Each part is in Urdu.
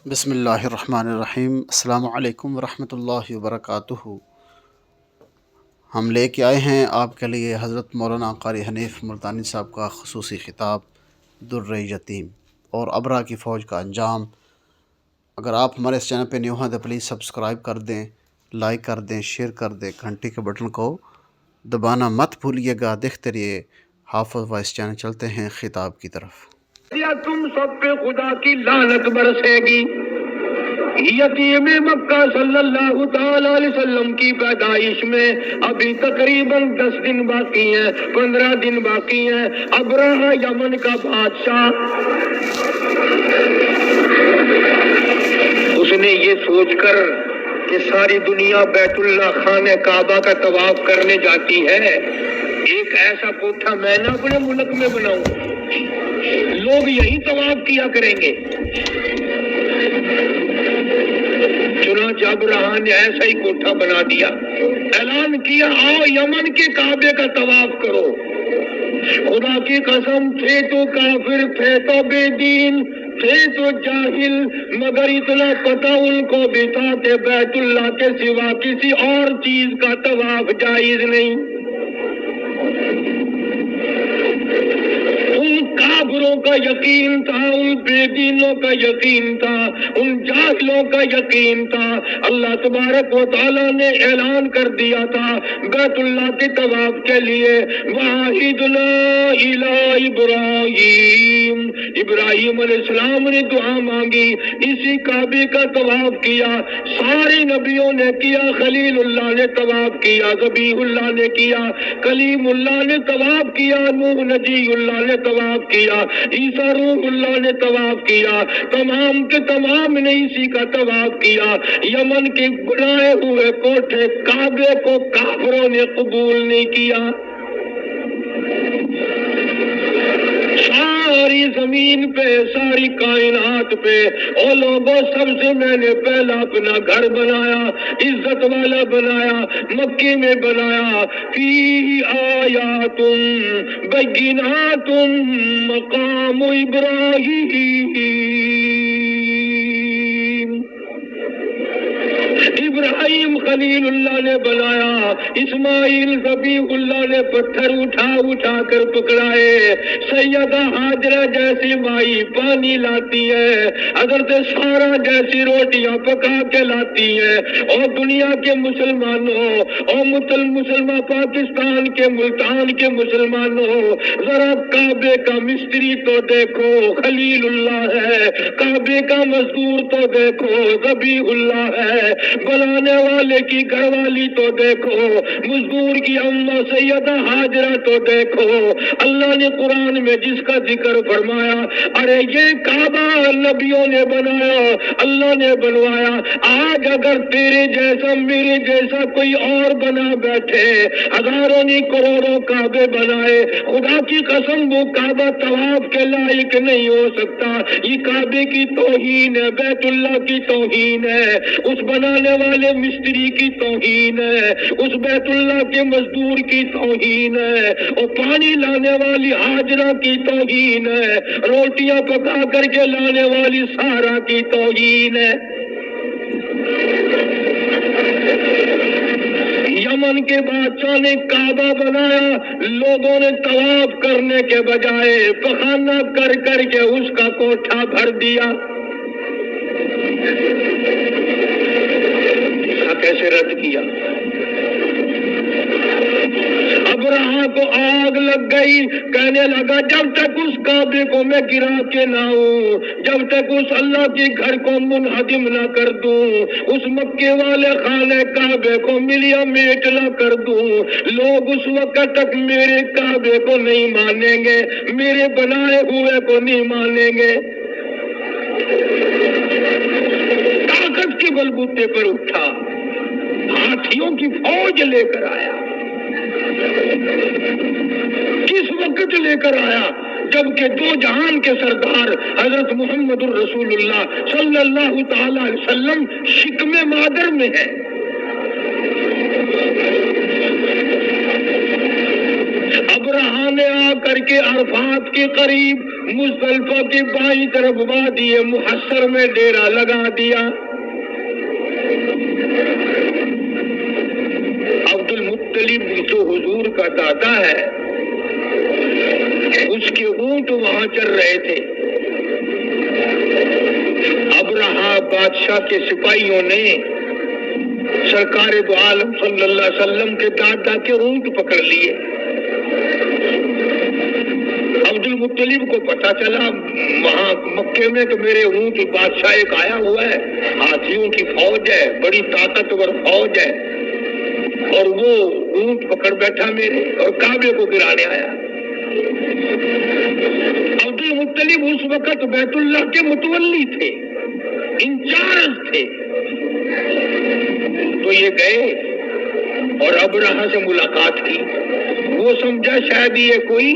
بسم اللہ الرحمن الرحیم۔ السلام علیکم ورحمۃ اللہ وبرکاتہ۔ ہم لے کے آئے ہیں آپ کے لیے حضرت مولانا قاری حنیف ملتانی صاحب کا خصوصی خطاب در یتیم اور ابرا کی فوج کا انجام۔ اگر آپ ہمارے اس چینل پہ نیو ہیں تو پلیز سبسکرائب کر دیں، لائک کر دیں، شیئر کر دیں، گھنٹی کے بٹن کو دبانا مت بھولیے گا۔ دیکھتے رہیے حافظ وائس چینل۔ چلتے ہیں خطاب کی طرف۔ یا تم سب پہ خدا کی لعنت برسے گی۔ یتیم مکہ صلی اللہ تعالی علیہ وسلم کی پیدائش میں ابھی تقریباً 10 دن باقی ہیں، 15 دن باقی ہیں۔ ابرہہ یمن کا بادشاہ، اس نے یہ سوچ کر کہ ساری دنیا بیت اللہ خانہ کعبہ کا طواف کرنے جاتی ہے، ایک ایسا کوٹھا میں نہ اپنے ملک میں بناؤں، لوگ یہی طواف کیا کریں گے۔ چنانچہ ابرہہ نے ایسا ہی کوٹھا بنا دیا، اعلان کیا آؤ یمن کے کعبے کا طواف کرو۔ خدا کی قسم، تھے تو کافر، تھے تو بے دین، تھے تو جاہل، مگر اتنا پتہ ان کو بھی تھا کہ بیت اللہ کے سوا کسی اور چیز کا طواف جائز نہیں۔ ان کافروں کا یقین تھا، ان بے دینوں کا یقین تھا، ان جاہلوں کا یقین تھا۔ اللہ تبارک و تعالیٰ نے اعلان کر دیا تھا بیت اللہ کے طواف کے لیے، وَعَهِدْنَا إِلَىٰ إِبْرَاهِيمَ، ابراہیم علیہ السلام نے دعا مانگی، اسی کعبے کا طواف کیا۔ سارے نبیوں نے کیا، خلیل اللہ نے طواف کیا، ذبیح اللہ نے کیا، کلیم اللہ نے طواف کیا، نوح نجی اللہ نے طواف کیا، عیسیٰ روح اللہ نے طواف کیا، تمام کے تمام نے اسی کا طواف کیا۔ یمن کے بنائے ہوئے کوٹھے کعبے کو کافروں نے قبول نہیں کیا۔ ساری زمین پہ، ساری کائنات پہ، او لوگوں، سب سے میں نے پہلا اپنا گھر بنایا، عزت والا بنایا، مکے میں بنایا۔ فی آیات بینات مقام ابراہیم، ابراہیم خلیل اللہ نے بنایا، اسماعیل ذبیح اللہ نے پتھر اٹھا اٹھا کر پکڑائے، سیدہ ہاجرہ جیسی مائی پانی لاتی ہے، حضرت سارہ جیسی روٹیاں پکا کے لاتی ہے۔ اور دنیا کے مسلمانوں، اور مسلمان پاکستان کے ملتان کے مسلمانوں، ذرا کعبے کا مستری تو دیکھو، خلیل اللہ ہے، کعبے کا مزدور تو دیکھو، ذبیح اللہ ہے، بنانے والے کی گھر والی تو دیکھو، مزدور کی اماں سیدہ ہاجرہ تو دیکھو۔ اللہ نے قرآن میں جس کا ذکر فرمایا، ارے یہ کعبہ نبیوں نے بنایا، اللہ نے بنوایا۔ آج اگر تیرے جیسا میرے جیسا کوئی اور بنا بیٹھے، ہزاروں نے کروڑوں کعبے بنائے، خدا کی قسم وہ کعبہ طواف کے لائق نہیں ہو سکتا۔ یہ کعبے کی توہین ہے، بیت اللہ کی توہین ہے، اس بنانے والے مستری کی توہین ہے، اس بیت اللہ کے مزدور کی توہین ہے، اور پانی لانے والی ہاجرہ کی توہین ہے، روٹیاں پکا کر کے لانے والی سارہ کی توہین ہے۔ یمن کے بادشاہ نے کعبہ بنایا، لوگوں نے طواف کرنے کے بجائے پخانہ کر کر کے اس کا کوٹھا بھر دیا۔ کیسے رد کیا؟ ابرہہ کو آگ لگ گئی، کہنے لگا جب تک اس کعبے کو میں گرا کے نہ ہوں، جب تک اس اللہ کے گھر کو منہدم نہ کر دوں، اس مکے والے خانہ کعبے کو ملیا میٹ نہ کر دوں، لوگ اس وقت تک میرے کعبے کو نہیں مانیں گے، میرے بنائے ہوئے کو نہیں مانیں گے۔ طاقت کے بلبوتے پر اٹھا، ہاتھیوں کی فوج لے کر آیا۔ کس وقت لے کر آیا؟ جبکہ دو جہان کے سردار حضرت محمد الرسول اللہ صلی اللہ تعالی علیہ وسلم شکم مادر میں ہے۔ ابرہہ نے آ کر کے عرفات کے قریب مزدلفہ کی بائیں طرف وادی محصر میں ڈیرا لگا دیا. عبد المطلب جو حضور کا دادا ہے اس کے اونٹ وہاں چل رہے تھے. ابرہا بادشاہ کے سپاہیوں نے سرکار دو عالم صلی اللہ علیہ وسلم کے دادا کے اونٹ پکڑ لیے. عبد المطلب کو پتا چلا وہاں مکے میں کہ میرے اونٹ بادشاہ ایک آیا ہوا ہے, ہاتھیوں کی فوج ہے, بڑی طاقتور فوج ہے, اور وہ اونٹ پکڑ بیٹھا میرے اور کعبے کو گرانے آیا. عبد المطلب اس وقت بیت اللہ کے متولی تھے, انچارج تھے. تو یہ گئے اور ابرہا سے ملاقات کی. وہ سمجھا شاید یہ کوئی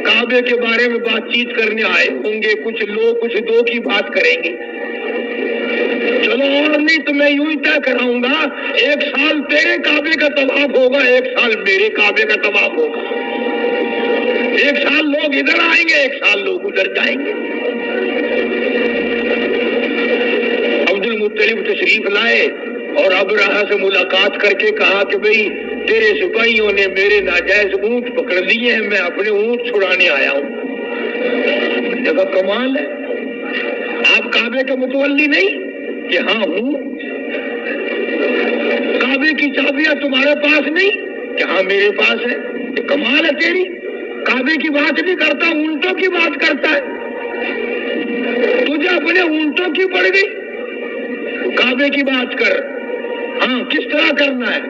کعبے کے بارے میں بات چیت کرنے آئے ہوں گے, کچھ لوگ کچھ دو کی بات کریں گے. چلو اور نہیں تو میں یوں ہی طے کراؤں گا, ایک سال تیرے کعبے کا طواف ہوگا, ایک سال میرے کعبے کا طواف ہوگا. ایک سال لوگ ادھر آئیں گے, ایک سال لوگ ادھر جائیں گے. عبد المطلب تشریف لائے اور ابرہا سے ملاقات کر کے کہا کہ بھئی تیرے سپاہیوں نے میرے ناجائز اونٹ پکڑ لیے ہیں, میں اپنے اونٹ چھڑانے آیا ہوں. جگہ کمال ہے, آپ کعبے کا متولی نہیں کہ ہاں ہوں. کعبے کی چابیاں تمہارے پاس نہیں کہ ہاں میرے پاس ہے. یہ کمال ہے تیری, کعبے کی بات نہیں کرتا, اونٹوں کی بات کرتا ہے. تجھے اپنے اونٹوں کی پڑ گئی, کعبے کی بات کر. ہاں کس طرح کرنا ہے؟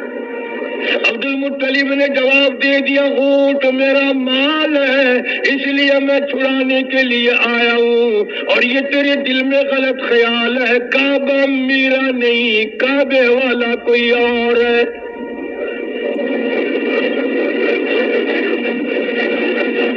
عبد المطلب نے جواب دے دیا, اونٹ میرا مال ہے اس لیے میں چھڑانے کے لیے آیا ہوں, اور یہ تیرے دل میں غلط خیال ہے, کعبہ میرا نہیں, کعبے والا کوئی اور ہے.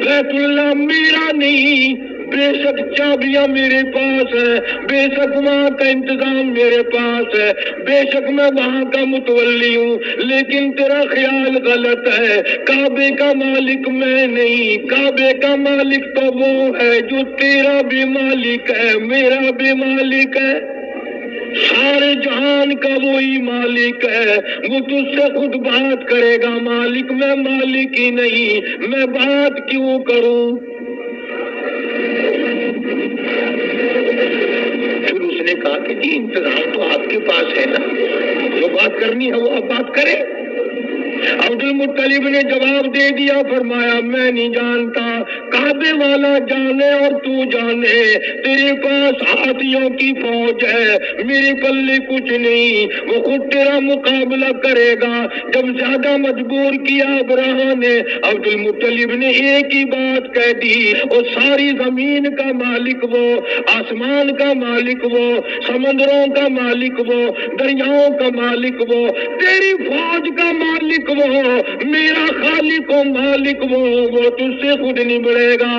بیت اللہ میرا نہیں, بے شک چابیاں میرے پاس ہے, بے شک وہاں کا انتظام میرے پاس ہے, بے شک میں وہاں کا متولی ہوں, لیکن تیرا خیال غلط ہے. کعبے کا مالک میں نہیں, کعبے کا مالک تو وہ ہے جو تیرا بھی مالک ہے, میرا بھی مالک ہے. سارے جہان کا وہی مالک ہے, وہ تجھ سے خود بات کرے گا. مالک میں مالک ہی نہیں, میں بات کیوں کروں؟ پھر اس نے کہا کہ جی انتظام تو آپ کے پاس ہے نا, جو بات کرنی ہے وہ آپ بات کریں. عبد المطلب نے جواب دے دیا, فرمایا میں نہیں جانتا, کعبے والا جانے اور تو جانے. تیرے پاس ہاتھیوں کی فوج ہے, میرے پلے کچھ نہیں, وہ خود تیرا مقابلہ کرے گا. جب زیادہ مجبور کیا ابرہا نے, عبد المطلب نے ایک ہی بات کہہ دی, اور ساری زمین کا مالک وہ, آسمان کا مالک وہ, سمندروں کا مالک وہ, دریاؤں کا مالک وہ, تیری فوج کا مالک وہ, میرا خالق و مالک وہ تجھ سے خود نہیں بڑھے گا.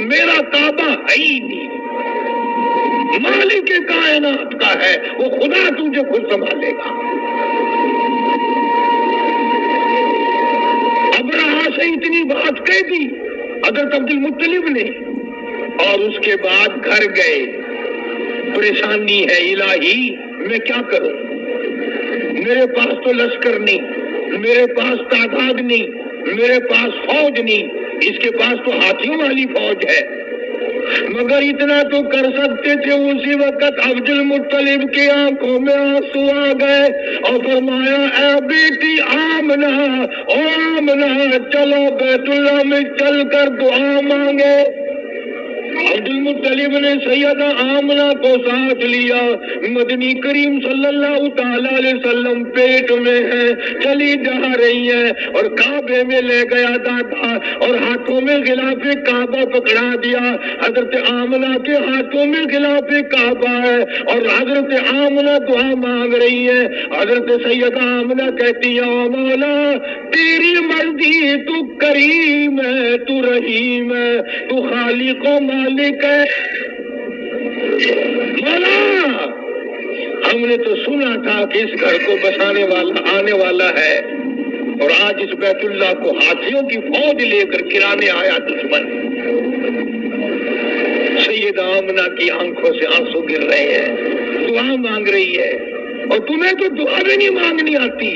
میرا کعبہ ہے ہی نہیں, مالک کائنات کا ہے, وہ خدا تجھے خود سنبھالے گا. ابرہا سے اتنی بات کہہ دی حضرت عبد المطلب نے, اور اس کے بعد گھر گئے. پریشانی ہے الہی, میں کیا کروں؟ میرے پاس تو لشکر نہیں, میرے پاس تعداد نہیں, میرے پاس فوج نہیں, اس کے پاس تو ہاتھیوں والی فوج ہے. مگر اتنا تو کر سکتے تھے. اسی وقت عبد المطلب کی آنکھوں میں آنسو آ گئے اور فرمایا, اے بیٹی آمنہ, او آمنہ, چلو بیت اللہ میں چل کر دعا مانگے. عبد المطلب نے سیدہ آمنہ کو ساتھ لیا. مدنی کریم صلی اللہ تعالی علیہ وسلم پیٹ میں ہے, چلی جا رہی ہے, اور کعبے میں لے گیا دادا, اور ہاتھوں میں غلاف کعبہ پکڑا دیا. حضرت آمنہ کے ہاتھوں میں غلاف کعبہ ہے, اور حضرت آمنہ دعا مانگ رہی ہے. حضرت سیدہ آمنہ کہتی ہے, او مولا تیری مرضی, تو کریم ہے, تو رحیم ہے, تو خالق و مالک ہے. مولا ہم نے تو سنا تھا کہ اس گھر کو بسانے والا آنے والا ہے, اور آج اس بیت اللہ کو ہاتھیوں کی فوج لے کر گرانے آیا دشمن. سیدہ آمنہ کی آنکھوں سے آنسو گر رہے ہیں، دعا مانگ رہی ہے، اور تمہیں تو دعا بھی نہیں مانگنی آتی،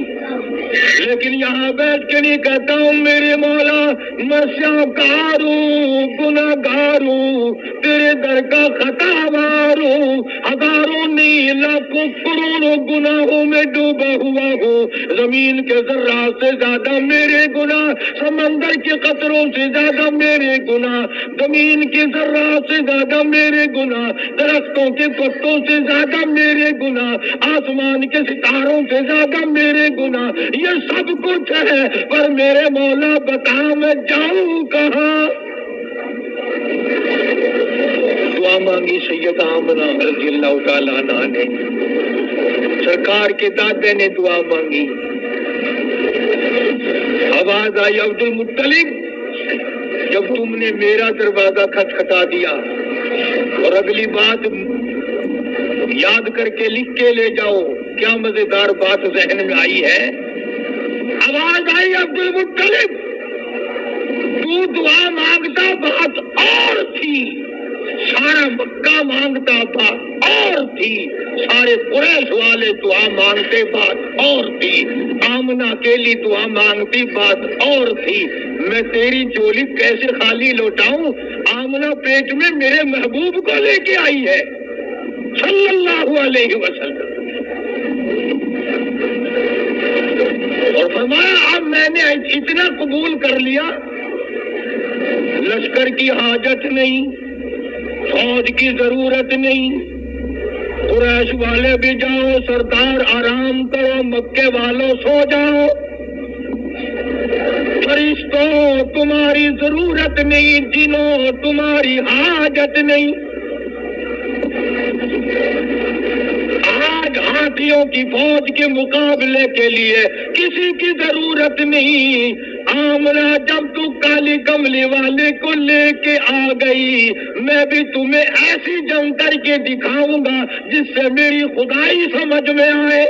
لیکن یہاں بیٹھ کے نہیں کہتا ہوں میرے مولا میں سیاکار ہوں، گناہ گار ہوں، تیرے در کا خطاوار ہوں، ہزاروں نہیں لاکھوں کروڑوں گناہوں میں ڈوبا ہوا ہوں، زمین کے ذرات سے زیادہ میرے گناہ، سمندر کے قطروں سے زیادہ میرے گناہ، زمین کے ذرات سے زیادہ میرے گناہ، درختوں کے پتوں سے زیادہ میرے گناہ، آسمان کے ستاروں سے زیادہ میرے گناہ، یہ سب کچھ ہے، پر میرے مولا بتا میں جاؤں کہاں. دعا مانگی سیدہ آمنہ رضی اللہ تعالیٰ عنہ نے، سرکار کے دادے نے دعا مانگی. آواز آئی عبد المطلب جب تم نے میرا دروازہ کھٹکھٹا دیا، اور اگلی بات یاد کر کے لکھ کے لے جاؤ، کیا مزیدار بات ذہن میں آئی ہے. آواز آئی عبد المطلب تو دعا مانگتا بات اور تھی، سارا مکہ مانگتا بات اور تھی، سارے قریش والے دعا مانگتے بات اور تھی، آمنہ اکیلی دعا مانگتی بات اور تھی. میں تیری جولی کیسے خالی لوٹاؤں؟ آمنہ پیٹ میں میرے محبوب کو لے کے آئی ہے صلی اللہ علیہ وسلم. اور فرمایا اب میں نے اتنا قبول کر لیا، لشکر کی حاجت نہیں، فوج کی ضرورت نہیں، قریش والے بھی جاؤ، سردار آرام کرو، مکے والوں سو جاؤ، فرشتوں تمہاری ضرورت نہیں، جنوں تمہاری حاجت نہیں. آج ہاتھیوں کی فوج کے مقابلے کے لیے کسی کی ضرورت نہیں. آمنہ جب تو کالی کملی والے کو لے کے آ گئی، میں بھی تمہیں ایسی جنگ کر کے دکھاؤں گا جس سے میری خدائی سمجھ میں آئے.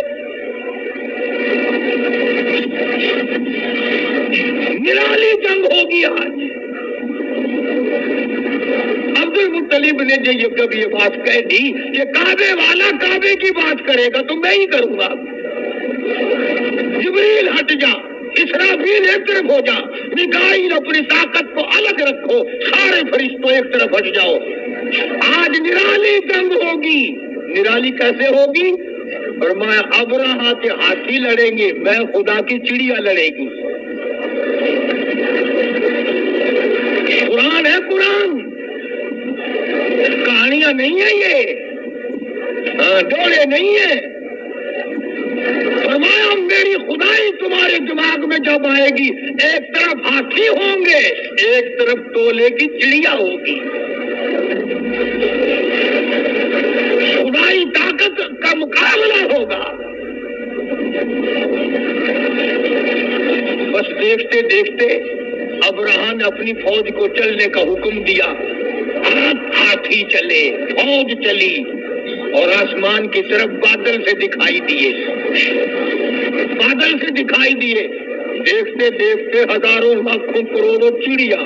نرالی جنگ ہوگی آج. عبد المطلب نے جب یہ بات کہہ دی کہ کعبے والا کعبے کی بات کرے گا تو میں ہی کروں گا. جبریل ہٹ جا، اسرافیل ایک طرف ہو جا، میکائیل اپنی طاقت کو الگ رکھو، سارے فرشتوں ایک طرف ہٹ جاؤ. آج نرالی جنگ ہوگی. نرالی کیسے ہوگی؟ فرمایا ابرہہ کے ہاتھی لڑیں گے، میں خدا کی چڑیا لڑے گی. قرآن ہے، قرآن کہانیاں نہیں ہیں، یہ ڈولے نہیں ہیں. فرمایا میری خدائی تمہارے دماغ میں جب آئے گی، ایک طرف ہاتھی ہوں گے، ایک طرف تولے کی چڑیا ہوگی. خدائی طاقت کا مقابلہ ہوگا. بس دیکھتے دیکھتے ابرہہ نے اپنی فوج کو چلنے کا حکم دیا. ہاتھی چلے، فوج چلی، اور آسمان کی طرف بادل سے دکھائی دیے، بادل سے دکھائی دیے. دیکھتے دیکھتے ہزاروں لاکھوں کروڑوں چڑیا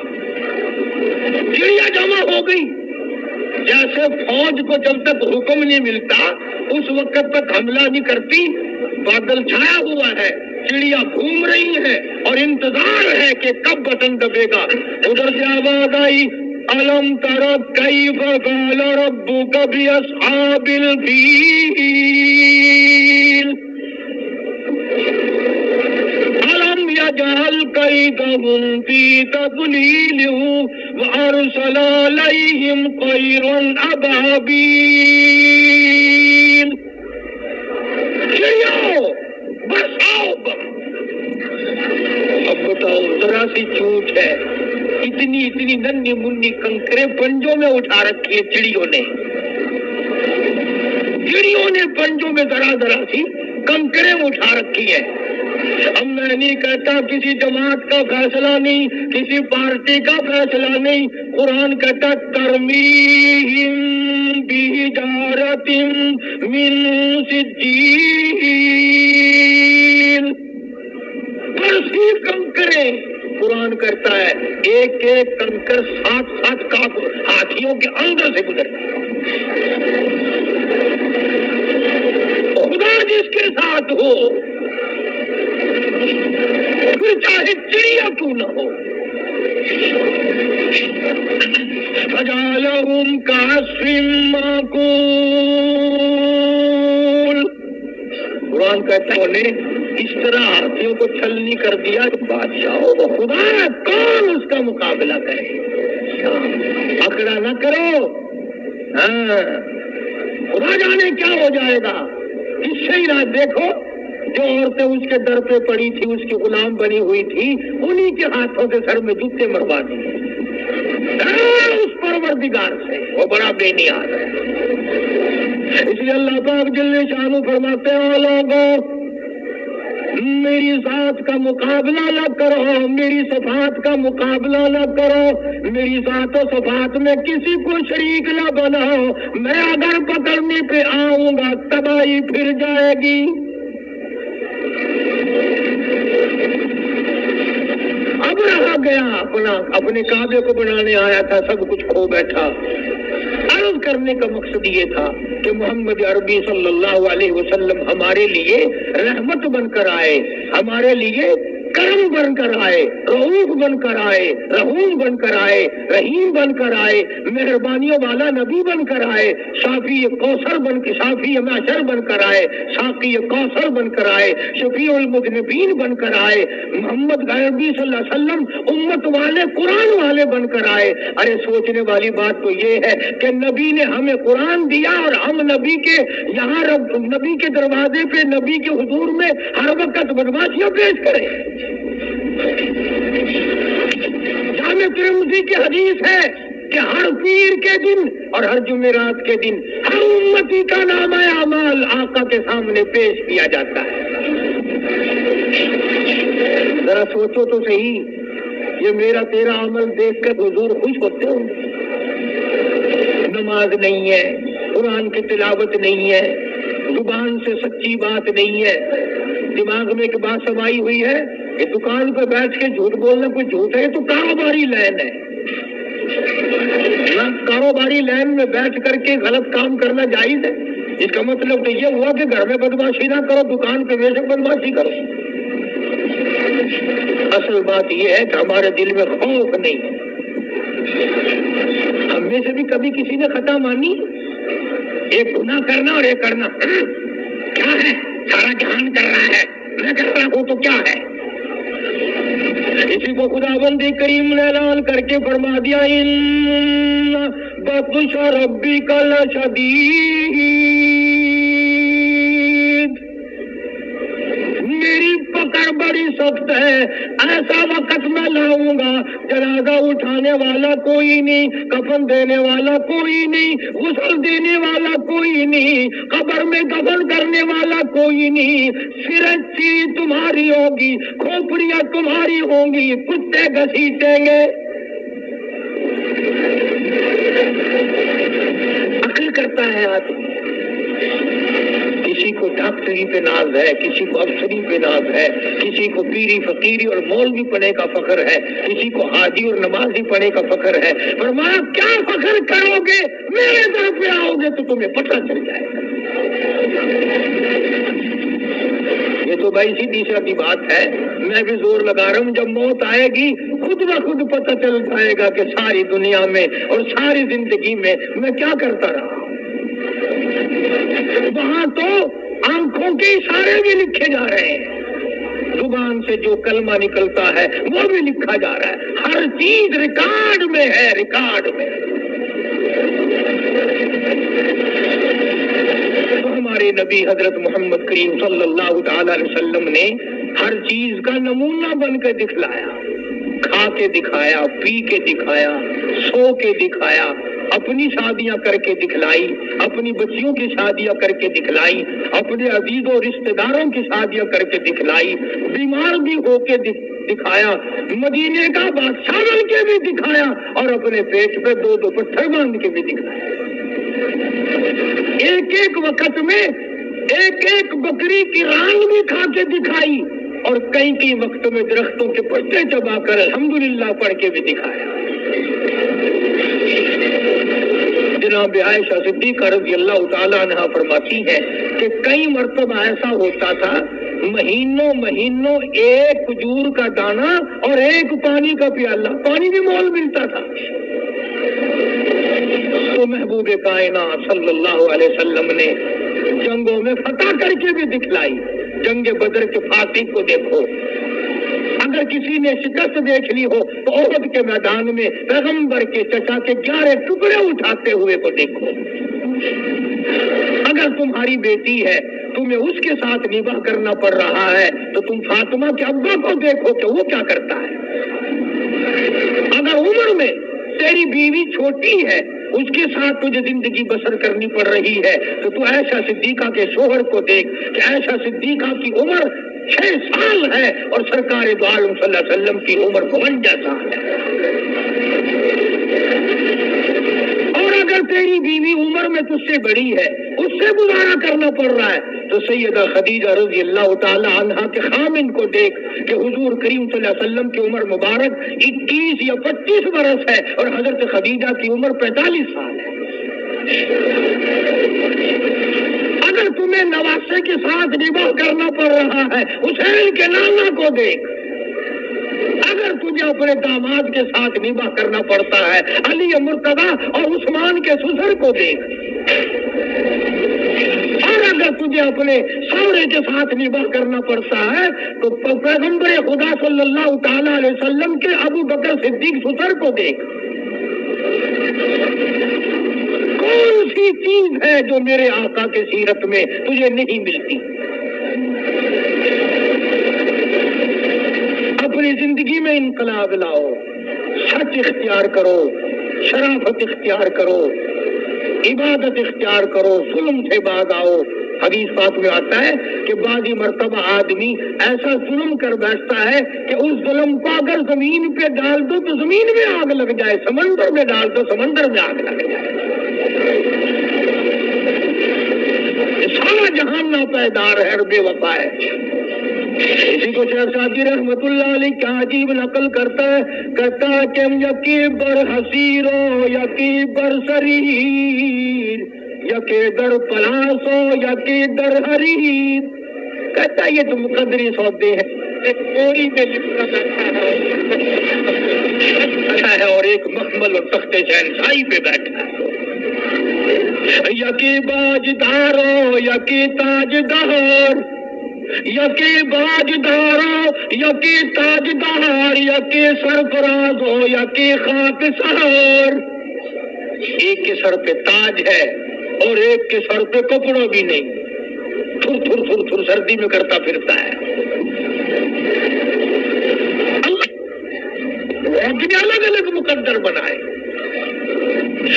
جمع ہو گئی. جیسے فوج کو جب تک حکم نہیں ملتا اس وقت تک حملہ نہیں کرتی. بادل چھایا ہوا ہے، چڑیا گھوم رہی ہے اور انتظار ہے کہ کب بٹن دبے گا. ادھر سے آواز آئی الم تر کیف فعل ربک باصحاب الفیل الم یجعل کیدہم فی تضلیل وارسل علیہم طیرا ابابیل. چڑیاؤ بس آؤ. اب بتاؤ ذرا سی چھوٹ ہے، اتنی ننھی منی کنکرے پنجوں میں اٹھا رکھی ہے چڑیوں نے پنجوں میں ذرا سی کنکرے اٹھا رکھی ہے. اب میں نہیں کہتا کسی جماعت کا فیصلہ نہیں، کسی پارٹی کا فیصلہ نہیں. قرآن کہتا ترمیہم بحجارۃ من سجیل. برسی ایک ایک کنکر 7 ہاتھیوں کے اندر سے گزرتا ہے۔ خدا جس کے ساتھ ہو پھر چاہے چڑیا کیوں نہ ہو۔ فجعلهم كعصف مأكول، قرآن کہتا ہے نے اس طرح ہاتھیوں کو چھلنی کر دیا کہ بادشاہوں وہ خدا ہے، کون اس کا مقابلہ کرے؟ اکڑا نہ کرو، ہاں خدا جانے کیا ہو جائے گا۔ اس سے ہی نہ دیکھو جو عورتیں اس کے در پہ پڑی تھی، اس کی غلام بنی ہوئی تھی، انہی کے ہاتھوں سے سر میں جوتے مروا دیے۔ اس پروردگار سے وہ بڑا بے نیاز ہے۔ اس لیے اللہ پاک جل شانہ فرماتے ہیں لوگوں میری ذات کا مقابلہ نہ کرو، میری صفات کا مقابلہ نہ کرو، میری ذات و صفات میں کسی کو شریک نہ بناؤ، میں اگر پکڑنے پہ آؤں گا تباہی پھر جائے گی۔ اب رہا گیا اپنے کعبے کو بنانے آیا تھا، سب کچھ کھو بیٹھا۔ عرض کرنے کا مقصد یہ تھا کہ محمد عربی صلی اللہ علیہ وسلم ہمارے لیے رحمت بن کر آئے، ہمارے لیے کرم بن کر آئے، رؤوف بن کر آئے، رحوم بن کر آئے، رحیم بن کر آئے، مہربانیوں والا نبی بن کر آئے، شافی کوثر بن کے شافی معشر بن کر آئے، ساقی کوثر بن کر آئے، شفیع المذنبین بن کر آئے، محمد عربی صلی اللہ علیہ وسلم امت والے قرآن والے بن کر آئے۔ ارے سوچنے والی بات تو یہ ہے کہ نبی نے ہمیں قرآن دیا اور ہم نبی کے یہاں نبی کے دروازے پہ نبی کے حضور میں ہر وقت بدماشیاں پیش کریں۔ جامع ترمذی کی حدیث ہے کہ ہر پیر کے دن اور ہر جمعرات کے دن ہر امتی کا نامہ اعمال آقا کے سامنے پیش کیا جاتا ہے۔ ذرا سوچو تو صحیح، یہ میرا تیرا عمل دیکھ کر حضور خوش ہوتے ہوں؟ نماز نہیں ہے، قرآن کی تلاوت نہیں ہے، زبان سے سچی بات نہیں ہے، دماغ میں ایک بات سمائی ہوئی ہے کہ دکان پہ بیٹھ کے جھوٹ بولنا کوئی جھوٹ ہے، تو کاروباری لائن ہے۔ کاروباری لائن میں بیٹھ کر کے غلط کام کرنا جائز ہے؟ اس کا مطلب تو یہ ہوا کہ گھر میں بدماشی نہ کرو، دکان پہ بے شک بدماشی کرو۔ اصل بات یہ ہے کہ ہمارے دل میں خوف نہیں ہے۔ ہم میں سے بھی کبھی کسی نے خطا مانی؟ ایک گناہ کرنا اور ایک کرنا کیا ہے؟ سارا جہان کر رہا ہے، میں کر رہا ہوں تو کیا ہے؟ اسی کو خداوند کریم نے اعلان کر کے فرما دیا ان بطش ربک لشدید، میری پکڑ بڑی سخت ہے، ایسا وقت میں لاؤں گا جنازہ اٹھانے والا کوئی نہیں، کفن دینے والا کوئی نہیں، غسل دینے والا کوئی نہیں، قبر میں دفن کرنے والا کوئی نہیں، سرچی تمہاری ہوگی، کھوپڑیاں تمہاری ہوں گی، کتے گھسیٹیں گے۔ عقل کرتا ہے آدمی، کسی کو ڈاکٹری پہ ناز ہے، کسی کو افسری پہ ناز ہے، کسی کو پیری فقیری اور مولوی پڑھنے کا فخر ہے، کسی کو حاجی اور نمازی پڑھنے کا فخر ہے۔ فرمایا کیا فخر کرو گے؟ میرے در پہ آؤ گے تو تمہیں پتہ چل جائے گا۔ یہ تو بھائی سیدھی سادی بات ہے، میں بھی زور لگا رہا ہوں، جب موت آئے گی خود بخود پتہ چل جائے گا کہ ساری دنیا میں اور ساری زندگی میں میں کیا کرتا رہا۔ وہاں تو آنکھوں کے اشارے بھی لکھے جا رہے ہیں، زبان سے جو کلمہ نکلتا ہے وہ بھی لکھا جا رہا ہے، ہر چیز ریکارڈ میں ہے، ریکارڈ میں۔ تو ہمارے نبی حضرت محمد کریم صلی اللہ تعالی علیہ وسلم نے ہر چیز کا نمونہ بن کے دکھلایا، کھا کے دکھایا، پی کے دکھایا، سو کے دکھایا، اپنی شادیاں کر کے دکھلائی، اپنی بچیوں کی شادیاں کر کے دکھلائی، اپنے عزیزوں رشتہ داروں کی شادیاں کر کے دکھلائی، بیمار بھی ہو کے دکھایا، مدینے کا بادشاہ بن کے بھی دکھایا، اور اپنے پیٹ پہ 2 پتھر باندھ کے بھی دکھایا۔ ایک ایک وقت میں ایک ایک بکری کی ران بھی کھا کے دکھائی اور کئی کئی وقتوں میں درختوں کے پتے چبا کر الحمدللہ پڑھ کے بھی دکھایا۔ جناب عائشہ صدیقہ رضی اللہ تعالیٰ عنہا فرماتی ہے کہ کئی مرتبہ ایسا ہوتا تھا مہینوں مہینوں ایک کھجور کا دانہ اور ایک پانی کا پیالہ، پانی بھی مول ملتا تھا، تو محبوب کائنات صلی اللہ علیہ وسلم نے جنگوں میں فتح کر کے بھی دکھلائی۔ جنگ بدر کے فاتح کو دیکھو، اگر کسی نے شکست دیکھ لی ہو تو احد کے میدان میں پیغمبر کے چچا کے 11 ٹکڑے اٹھاتے ہوئے کو دیکھو۔ اگر تمہاری بیٹی ہے تمہیں اس کے ساتھ نباہ کرنا پڑ رہا ہے تو تم فاطمہ کے ابا کو دیکھو کہ وہ کیا کرتا ہے۔ اگر عمر میں تیری بیوی چھوٹی ہے اس کے ساتھ تجھے زندگی بسر کرنی پڑ رہی ہے تو تو عائشہ صدیقہ کے شوہر کو دیکھ کہ عائشہ صدیقہ کی عمر 6 سال ہے اور سرکار دو عالم صلی اللہ علیہ وسلم کی عمر 52 سال ہے۔ اور اگر تیری بیوی عمر میں تجھ سے بڑی ہے اس سے گزارا کرنا پڑ رہا ہے تو سیدہ خدیجہ رضی اللہ تعالی عنہا کے خامن کو دیکھ کہ حضور کریم صلی اللہ علیہ وسلم کی عمر مبارک 21 یا 25 برس ہے اور حضرت خدیجہ کی عمر 45 سال ہے۔ اگر تمہیں نواسے کے ساتھ نباہ کرنا پڑ رہا ہے حسین کے نانا کو دیکھ، اگر تجھے اپنے داماد کے ساتھ نباہ کرنا پڑتا ہے علی مرتضیٰ اور عثمان کے سسر کو دیکھ، اور اگر تجھے اپنے سوہرے کے ساتھ نباہ کرنا پڑتا ہے تو پیغمبر خدا صلی اللہ تعالی علیہ وسلم کے ابو بکر صدیق سسر کو دیکھ۔ کون سی چیز ہے جو میرے آقا کے سیرت میں تجھے نہیں ملتی؟ اپنی زندگی میں انقلاب لاؤ، سچ اختیار کرو، شرافت اختیار کرو، عبادت اختیار کرو، ظلم سے باز آؤ۔ حدیث پاک میں آتا ہے کہ بعضی مرتبہ آدمی ایسا ظلم کر بیٹھتا ہے کہ اس ظلم کو اگر زمین پہ ڈال دو تو زمین میں آگ لگ جائے، سمندر میں ڈال دو سمندر میں آگ لگ جائے۔ سارا جہان ناپیدار ہے اور بے وفا ہے۔ اسی کو شیخ سعدی رحمت اللہ علیہ کیا عجیب نقل کرتا ہے کہ یکی بر حسیرو یکی بر سریر یکی در پلاسو یکی در حریر، کہتا ہے یہ تو مقدری سودے ہیں، ایک کوری میں لپٹا بیٹھا ہے اور ایک مخمل اور تخت شہنشاہی پہ بیٹھا ہے۔ یکی باجدارو یکی تاجدار، یکی باجدارو یکی تاجدار، یکی سرفراز ہو یکی خاک سہار۔ ایک کے سر پہ تاج ہے اور ایک کے سر پہ کپڑا بھی نہیں، تھر تھر تھر تھر سردی میں کرتا پھرتا ہے۔ اللہ الگ الگ مقدر بنائے۔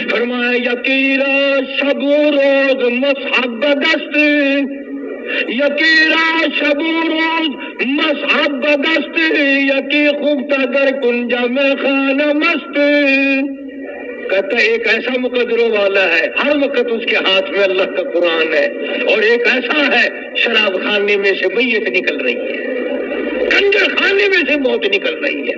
فرمایا یکیرا شب و روز مصحب دست، یکیرا شب و روز مصحب دست، یکی خوبتا در کنجا میں خانہ مست۔ کہتا ہے ایک ایسا مقدروں والا ہے ہر وقت اس کے ہاتھ میں اللہ کا قرآن ہے، اور ایک ایسا ہے شراب خانے میں سے میت نکل رہی ہے، کنجر خانے میں سے موت نکل رہی ہے۔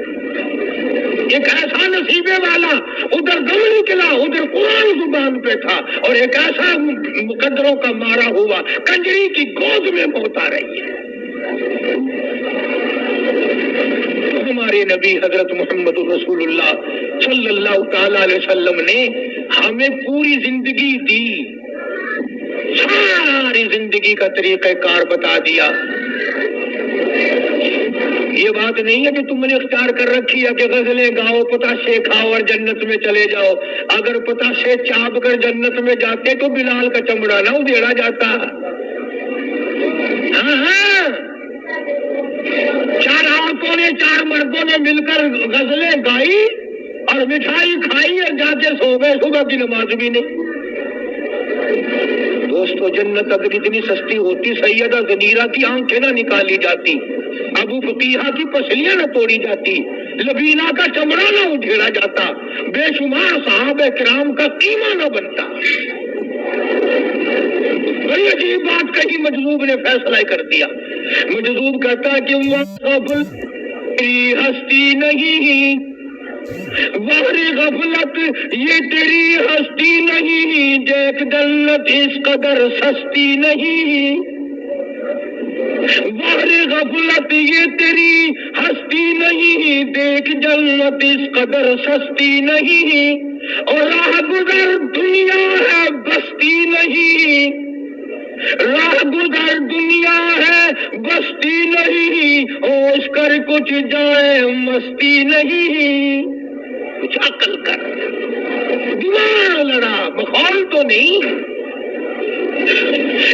ایک ایسا نصیبے والا ادھر دم نکلا ادھر قرآن زبان پہ تھا، اور ایک ایسا مقدروں کا مارا ہوا کنجری کی گود میں موت آ رہی ہے۔ ہمارے نبی حضرت محمد رسول اللہ صلی اللہ تعالی علیہ وسلم نے ہمیں پوری زندگی دی، ساری زندگی کا طریقہ کار بتا دیا۔ یہ بات نہیں ہے کہ تم نے اختیار کر رکھی ہے کہ غزلیں گاؤ، پتاشے کھاؤ اور جنت میں چلے جاؤ۔ اگر پتاشے چاپ کر جنت میں جاتے تو بلال کا چمڑا نہ ادھیڑا جاتا۔ ہاں، 4 عورتوں نے 4 مردوں نے مل کر غزلیں گائی اور مٹھائی کھائی اور جا کے سو گئے، صبح کی نماز بھی نہیں۔ دوستو جنت اگر اتنی سستی ہوتی سیدہ زنیرہ کی آنکھیں نہ نکالی جاتی، ابو فقیہہ کی پسلیاں نہ توڑی جاتی، لبینہ کا چمڑا نہ اٹھیڑا جاتا، بے شمار صحابہ کرام کا قیمہ نہ بنتا۔ بڑی عجیب بات کہی، مجذوب نے فیصلہ کر دیا مجذوب کہتا ہے کہ غفل تیری ہستی نہیں، بہر غفلت یہ تیری ہستی نہیں، دیکھ جنت اس قدر سستی نہیں، بہر غفلت یہ تیری ہستی نہیں، دیکھ جنت اس قدر سستی نہیں، اور راہ گزر دنیا ہے بستی نہیں، راہ گزر دنیا ہے بستی نہیں، ہوش کر کچھ جائے مستی نہیں، کچھ عقل کر، دماغ لڑا، مخول تو نہیں۔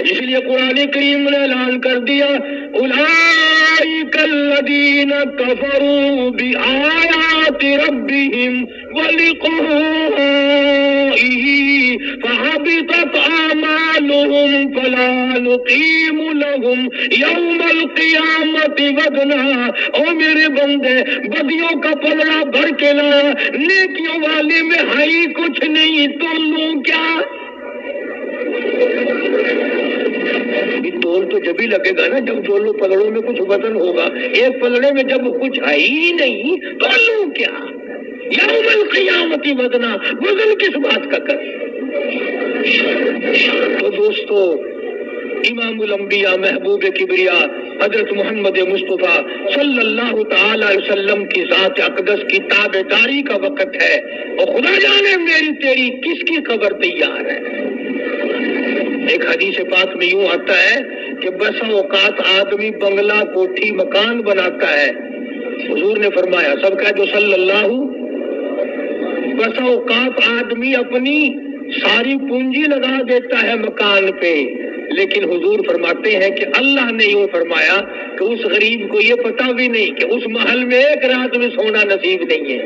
اس لیے قرآن کریم نے اعلان کر دیا اولئک الذین کفروا بآیات ربہم ولقائہ فحبطت اعمالهم فلا نقیم لهم یوم القیامت وزنا۔ او میرے بندے، بدیوں کا پلڑا بھر کے لایا، نیکیوں والے میں ہائی کچھ نہیں، تو لوں کیا؟ تول تو جب ہی لگے گا نا جب دونوں پلڑوں میں کچھ وزن ہوگا، ایک پلڑے میں جب کچھ ہے ہی نہیں تو لوں کیا؟ یوم القیامت وزنا، وزن کس بات کا کر؟ تو دوستو، امام الانبیاء محبوب کبریا حضرت محمد مصطفیٰ صلی اللہ تعالی علیہ وسلم کی ذات اقدس کی تابعداری کا وقت ہے، اور خدا جانے میری تیری کس کی خبر تیار ہے۔ ایک حدیث پاک میں یوں آتا ہے کہ بسا اوقات آدمی بنگلہ کوٹھی مکان بناتا ہے، حضور نے فرمایا سب کا جو صلی اللہ، بسا اوقات آدمی اپنی ساری پونجی لگا دیتا ہے مکان پہ، لیکن حضور فرماتے ہیں کہ اللہ نے یوں فرمایا کہ اس غریب کو یہ پتہ بھی نہیں کہ اس محل میں ایک رات میں سونا نصیب نہیں ہے،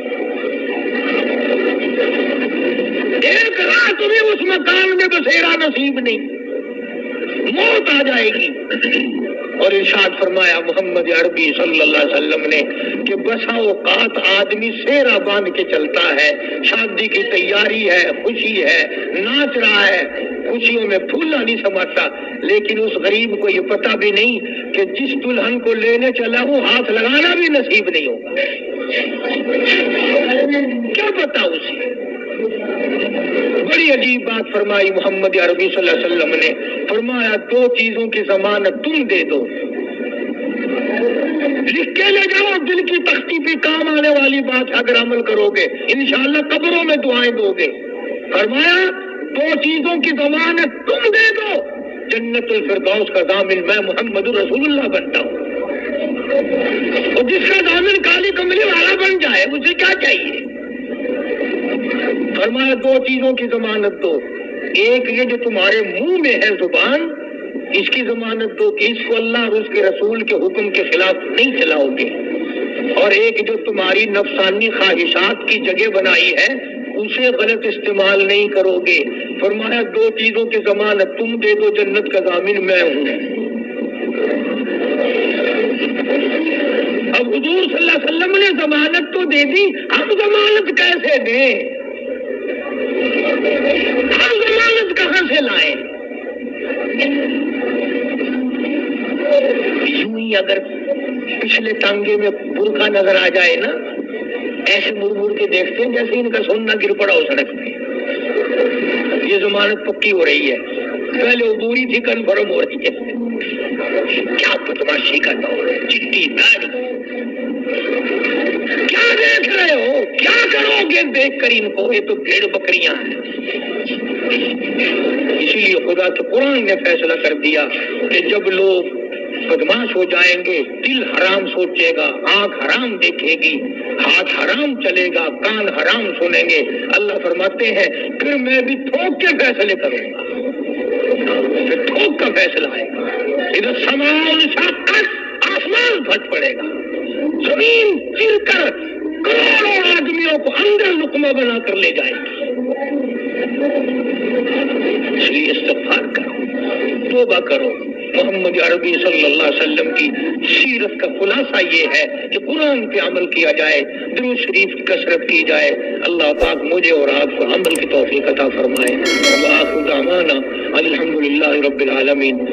ایک رات میں اس مکان میں بسیرا نصیب نہیں، موت آ جائے گی۔ اور ارشاد فرمایا محمد عربی صلی اللہ علیہ وسلم نے کہ بسا اوقات آدمی سیرا باندھ کے چلتا ہے، شادی کی تیاری ہے، خوشی ہے، ناچ رہا ہے، خوشیوں میں پھولنا نہیں سماتا، لیکن اس غریب کو یہ پتہ بھی نہیں کہ جس دلہن کو لینے چلا ہوں ہاتھ لگانا بھی نصیب نہیں ہوگا، کیا پتا اسے؟ بڑی عجیب بات فرمائی محمد عربی صلی اللہ علیہ وسلم نے، فرمایا دو چیزوں کی ضمانت تم دے دو، لکھ کے لے جاؤ، دل کی تختی پہ کام آنے والی بات اگر عمل کرو گے انشاءاللہ قبروں میں دعائیں دو گے۔ فرمایا دو چیزوں کی ضمانت تم دے دو، جنت الفردوس کا ضامن میں محمد رسول اللہ بنتا ہوں، اور جس کا ضامن کالی کملی والا بن جائے اسے کیا چاہیے؟ فرمایا دو چیزوں کی ضمانت دو، ایک یہ جو تمہارے منہ میں ہے زبان، اس کی ضمانت دو کہ اس کو اللہ اور اس کے رسول کے حکم کے خلاف نہیں چلاؤ گے، اور ایک جو تمہاری نفسانی خواہشات کی جگہ بنائی ہے اسے غلط استعمال نہیں کرو گے۔ فرمایا دو چیزوں کی ضمانت تم دے دو، جنت کا ضامن میں ہوں۔ اب حضور صلی اللہ علیہ وسلم نے ضمانت تو دے دی، ہم ضمانت کیسے دیں؟ ہم ضمانت کہاں سے لائیں؟ یوں ہی اگر پچھلے ٹانگے میں برقع نظر آ جائے نا، ایسے مڑ مڑ کے دیکھتے ہیں جیسے ان کا سونا گر پڑا ہو سڑک پہ، یہ ضمانت پکی ہو رہی ہے، پہلے عبوری تھی کنفرم ہو رہی ہے۔ کیا بدماشی کا دور ہے، چٹی داڑھی، کیا دیکھ رہے ہو؟ کیا کرو گے دیکھ کر ان کو؟ یہ تو بھیڑ بکریاں ہیں۔ اسی لیے خدا کے قرآن نے فیصلہ کر دیا کہ جب لوگ بدماش ہو جائیں گے، دل حرام سوچے گا، آنکھ حرام دیکھے گی، ہاتھ حرام چلے گا، کان حرام سنیں گے، اللہ فرماتے ہیں پھر میں بھی تھوک کے فیصلے کروں گا، پھر تھوک کا فیصلہ آئے گا۔ ادھر سماع انشقت، آسمان پھٹ پڑے گا، زمین چر کر کروڑوں آدمیوں کو اندر لقمہ بنا کر لے جائے گی۔ اس لیے استغفار کرو، توبہ کرو۔ محمد عربی صلی اللہ علیہ وسلم کی سیرت کا خلاصہ یہ ہے کہ قرآن پہ عمل کیا جائے، درود شریف کی کثرت کی جائے۔ اللہ پاک مجھے اور آپ کو عمل کی توفیق عطا فرمائے۔ وآخر دعوانا الحمدللہ رب العالمین۔